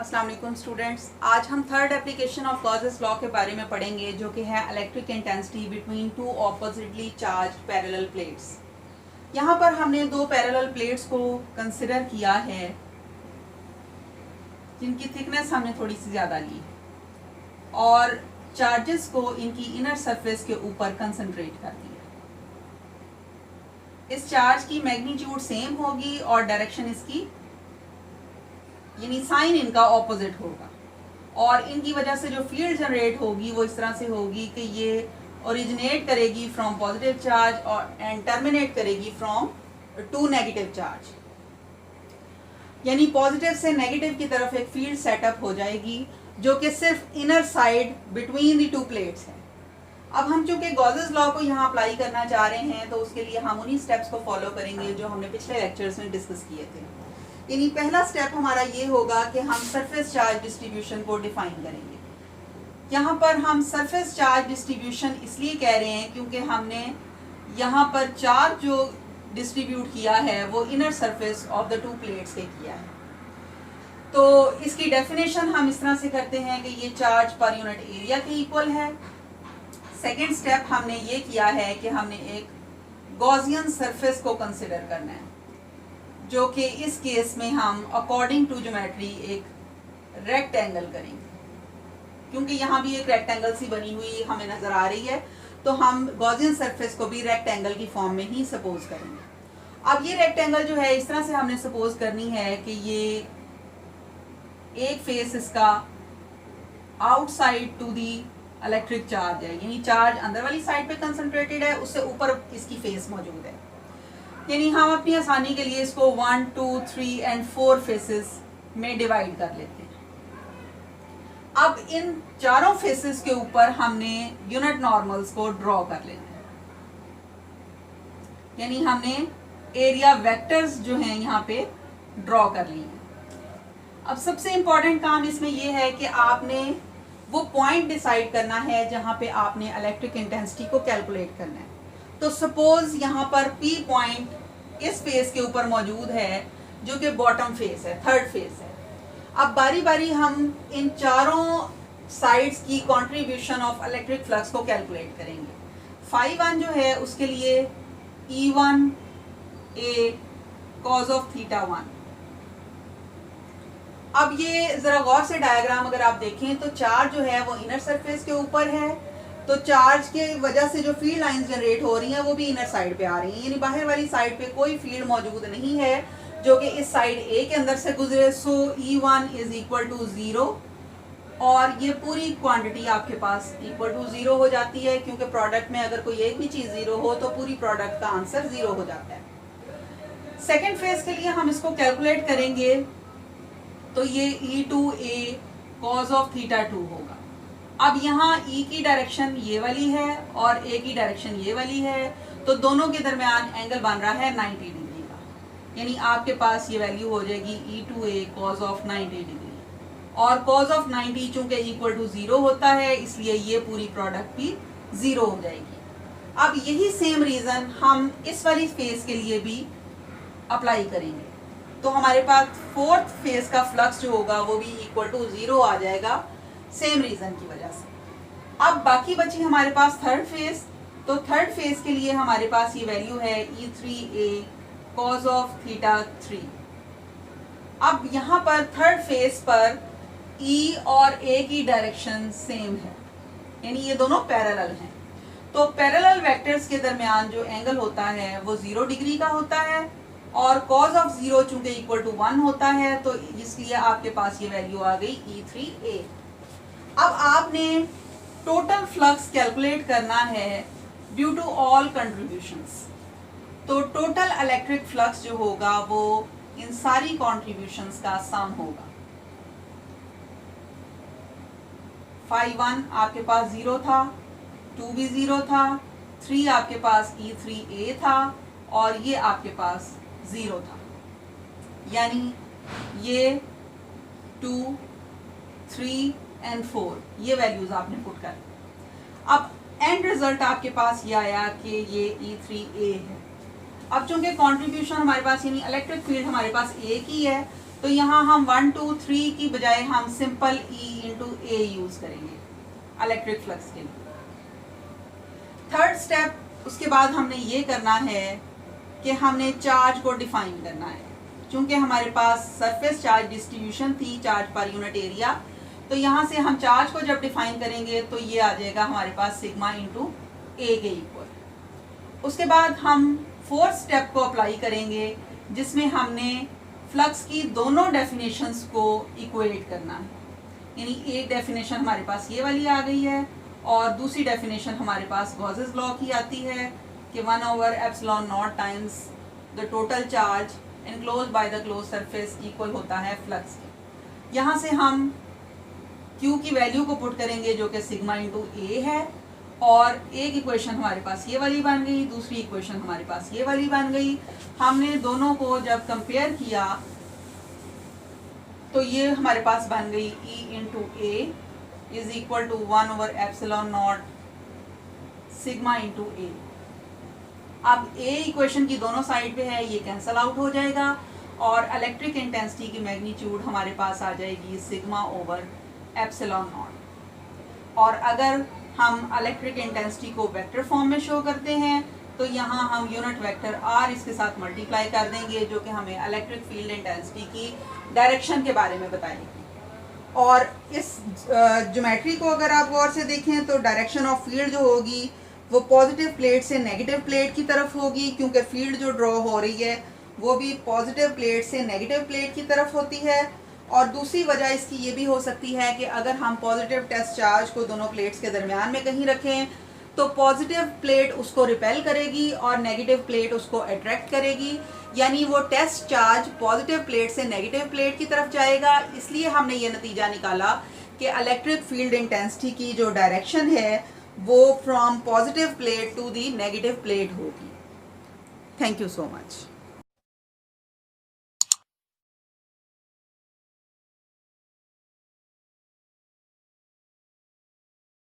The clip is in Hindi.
अस्सलाम वालेकुम स्टूडेंट्स, आज हम third application of Gauss's law के बारे में पढ़ेंगे जो कि है electric intensity between two oppositely charged parallel plates. यहाँ पर हमने दो पैरेलल प्लेट्स को कंसिडर किया है जिनकी थिकनेस हमने थोड़ी सी ज़्यादा ली है और चार्जेस को इनकी इनर सरफेस के ऊपर कंसंट्रेट कर दिया। इस चार्ज की मैग्नीट्यूड सेम होगी और डायरेक्शन इसकी यानी साइन इनका ऑपोजिट होगा और इनकी वजह से जो फील्ड जनरेट होगी वो इस तरह से होगी कि ये ओरिजिनेट करेगी फ्रॉम पॉजिटिव चार्ज और एंड टर्मिनेट करेगी फ्रॉम टू नेगेटिव चार्ज, यानी पॉजिटिव से नेगेटिव की तरफ एक फील्ड सेटअप हो जाएगी जो कि सिर्फ inner side between the two plates है। अब हम चूंकि गॉसेस लॉ को यहाँ अप्लाई करना चाह रहे हैं तो उसके लिए हम उन्हीं स्टेप्स को फॉलो करेंगे जो हमने पिछले लेक्चर्स में डिस्कस किए थे। यानी पहला स्टेप हमारा ये होगा कि हम सरफेस चार्ज डिस्ट्रीब्यूशन को डिफाइन करेंगे। यहाँ पर हम सरफेस चार्ज डिस्ट्रीब्यूशन इसलिए कह रहे हैं क्योंकि हमने यहाँ पर चार्ज जो डिस्ट्रीब्यूट किया है वो inner surface of the two plates के किया है। तो इसकी डेफिनेशन हम इस तरह से करते हैं कि ये चार्ज पर यूनिट एरिया के इक्वल है। सेकेंड स्टेप हमने ये किया है कि हमने एक गॉसियन सरफेस को कंसिडर करना है जो कि इस केस में हम अकॉर्डिंग टू ज्योमेट्री एक रेक्टेंगल करेंगे, क्योंकि यहाँ भी एक रेक्टेंगल सी बनी हुई हमें नजर आ रही है तो हम गॉसियन सरफेस को भी रेक्टेंगल की फॉर्म में ही सपोज करेंगे। अब ये रेक्टेंगल जो है इस तरह से हमने सपोज करनी है कि ये एक फेस इसका outside to the electric charge है, यानी चार्ज अंदर वाली साइड पे कंसंट्रेटेड है, उससे ऊपर इसकी फेस मौजूद है। यानी हम अपनी आसानी के लिए इसको 1, 2, 3 एंड 4 फेसेस में डिवाइड कर लेते हैं। अब इन चारों फेसेस के ऊपर हमने यूनिट नॉर्मल्स को ड्रॉ कर लेना है, यानी हमने एरिया वेक्टर्स जो हैं यहाँ पे ड्रॉ कर लिए हैं। अब सबसे इंपॉर्टेंट काम इसमें यह है कि आपने वो पॉइंट डिसाइड करना है जहां पे आपने इलेक्ट्रिक इंटेंसिटी को कैलकुलेट करना है। तो सपोज यहाँ पर P पॉइंट इस फेस के ऊपर मौजूद है जो कि बॉटम फेस है, थर्ड फेस है। अब बारी बारी हम इन चारों साइड्स की कंट्रीब्यूशन ऑफ इलेक्ट्रिक फ्लक्स को कैलकुलेट करेंगे। फाई 1 जो है उसके लिए E1 A cos of theta 1। अब ये जरा गौर से डायग्राम अगर आप देखें तो चार्ज जो है वो इनर सरफेस के ऊपर है, तो चार्ज के वजह से जो फील्ड लाइंस जनरेट हो रही हैं वो भी इनर साइड पे आ रही हैं, यानी बाहर वाली साइड पे कोई फील्ड मौजूद नहीं है जो कि इस साइड ए के अंदर से गुजरे। सो E1 इज इक्वल टू 0 और ये पूरी क्वांटिटी आपके पास इक्वल टू 0 हो जाती है, क्योंकि प्रोडक्ट में अगर कोई एक भी चीज 0 हो तो पूरी प्रोडक्ट का आंसर 0 हो जाता है। सेकेंड फेज के लिए हम इसको कैलकुलेट करेंगे तो ये E2A cos ऑफ थीटा 2 होगा। अब यहाँ E की डायरेक्शन ये वाली है और A की डायरेक्शन ये वाली है, तो दोनों के दरमियान एंगल बन रहा है 90 डिग्री का, यानी आपके पास ये वैल्यू हो जाएगी E2A cos ऑफ 90 डिग्री और cos ऑफ 90 चूंकि इक्वल टू 0 होता है इसलिए ये पूरी प्रोडक्ट भी 0 हो जाएगी। अब यही सेम रीजन हम इस वाली फेस के लिए भी अप्लाई करेंगे, तो हमारे पास फोर्थ फेज का फ्लक्स जो होगा वो भी इक्वल टू 0 आ जाएगा सेम रीजन की वजह से। अब बाकी बची हमारे पास थर्ड फेज, तो थर्ड फेज के लिए हमारे पास ये वैल्यू है E3A cos ऑफ थीटा 3। अब यहाँ पर थर्ड फेज पर E और A की डायरेक्शन सेम है, यानी ये दोनों पैरेलल हैं, तो पैरेलल वेक्टर्स के दरमियान जो एंगल होता है वो 0 डिग्री का होता है और cos ऑफ 0 चूंकि इक्वल टू 1 होता है तो इसलिए आपके पास ये वैल्यू आ गई E3A। अब आपने टोटल फ्लक्स कैलकुलेट करना है ड्यू टू ऑल कंट्रीब्यूशंस, तो टोटल इलेक्ट्रिक फ्लक्स जो होगा वो इन सारी कंट्रीब्यूशंस का सम होगा। फाई 1 आपके पास 0 था, 2 भी 0 था, 3 आपके पास E3A था और ये आपके पास 0 था, यानी ये 2, 3 एंड 4 ये वैल्यूज आपने पुट कर। अब एंड रिजल्ट आपके पास ये आया कि ये E3A है। अब चूंकि कंट्रीब्यूशन हमारे पास यानी इलेक्ट्रिक फील्ड हमारे पास एक ही है तो यहाँ हम 1 2 3 की बजाय हम सिंपल E इंटू ए यूज करेंगे इलेक्ट्रिक फ्लक्स के लिए। थर्ड स्टेप उसके बाद हमने ये करना है कि हमने चार्ज को डिफाइन करना है। चूंकि हमारे पास सरफेस चार्ज डिस्ट्रीब्यूशन थी चार्ज पर यूनिट एरिया, तो यहाँ से हम चार्ज को जब डिफाइन करेंगे तो ये आ जाएगा हमारे पास सिग्मा इंटू ए के इक्वल। उसके बाद हम फोर्थ स्टेप को अप्लाई करेंगे जिसमें हमने फ्लक्स की दोनों डेफिनेशंस को इक्वेट करना है। यानी एक डेफिनेशन हमारे पास ये वाली आ गई है और दूसरी डेफिनेशन हमारे पास गॉसेस लॉ की आती है कि 1/ε0 times the total charge enclose by the close surface equal होता है फ्लक्स के। यहाँ से हम Q की वैल्यू को पुट करेंगे जो कि सिग्मा इंटू ए है, और एक इक्वेशन हमारे पास ये वाली बन गई, दूसरी इक्वेशन हमारे पास ये वाली बन गई। हमने दोनों को जब कंपेयर किया तो ये हमारे पास बन गई E into A is equal to 1/ε0 sigma into A. अब ए इक्वेशन की दोनों साइड पे है, ये कैंसल आउट हो जाएगा और इलेक्ट्रिक इंटेंसिटी की मैग्नीट्यूड हमारे पास आ जाएगी सिग्मा ओवर ε0। और अगर हम इलेक्ट्रिक इंटेंसिटी को वेक्टर फॉर्म में शो करते हैं तो यहाँ हम यूनिट वेक्टर आर इसके साथ मल्टीप्लाई कर देंगे जो कि हमें इलेक्ट्रिक फील्ड इंटेंसिटी की डायरेक्शन के बारे में बताएगी। और इस ज्योमेट्री को अगर आप गौर से देखें तो डायरेक्शन ऑफ फील्ड जो होगी वो पॉजिटिव प्लेट से नेगेटिव प्लेट की तरफ होगी, क्योंकि फील्ड जो ड्रॉ हो रही है वो भी पॉजिटिव प्लेट से नेगेटिव प्लेट की तरफ होती है। और दूसरी वजह इसकी ये भी हो सकती है कि अगर हम पॉजिटिव टेस्ट चार्ज को दोनों प्लेट्स के दरमियान में कहीं रखें तो पॉजिटिव प्लेट उसको रिपेल करेगी और नेगेटिव प्लेट उसको अट्रैक्ट करेगी, यानी वो टेस्ट चार्ज पॉजिटिव प्लेट से नेगेटिव प्लेट की तरफ जाएगा। इसलिए हमने ये नतीजा निकाला कि इलेक्ट्रिक फील्ड इंटेंसिटी की जो डायरेक्शन है वो from positive plate to the negative plate होगी। Thank you so much.